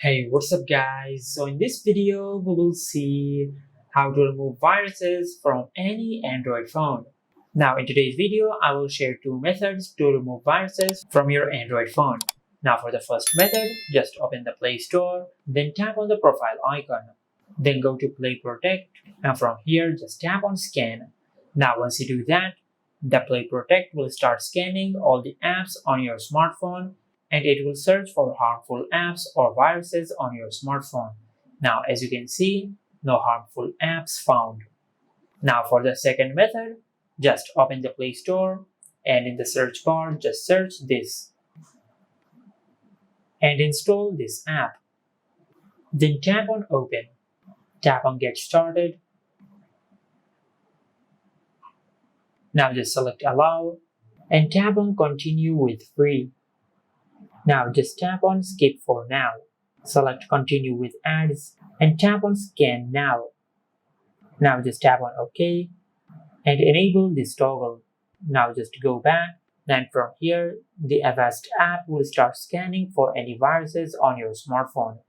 Hey, what's up guys? So in this video, we will see how to remove viruses from any Android phone. Now in today's video, I will share two methods to remove viruses from your Android phone. Now for the first method, just open the Play Store, then tap on the profile icon. Then go to Play Protect, and from here just tap on Scan. Now once you do that, the Play Protect will start scanning all the apps on your smartphone and it will search for harmful apps or viruses on your smartphone. Now, as you can see, no harmful apps found. Now, for the second method, just open the Play Store and in the search bar, just search this and install this app. Then tap on Open, tap on Get Started. Now, just select Allow and tap on Continue with Free. Now just tap on Skip for now. Select Continue with Ads and tap on Scan Now. Now just tap on OK and enable this toggle. Now just go back and from here the Avast app will start scanning for any viruses on your smartphone.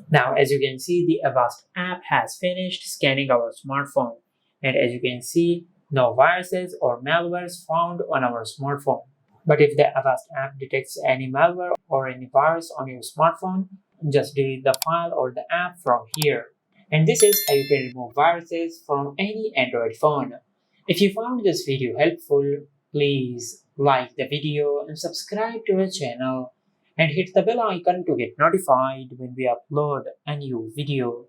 Now as you can see the Avast app has finished scanning our smartphone and as you can see no viruses or malwares found on our smartphone. But if the Avast app detects any malware or any virus on your smartphone, just delete the file or the app from here. And this is how you can remove viruses from any Android phone. If you found this video helpful, please like the video and subscribe to our channel and hit the bell icon to get notified when we upload a new video.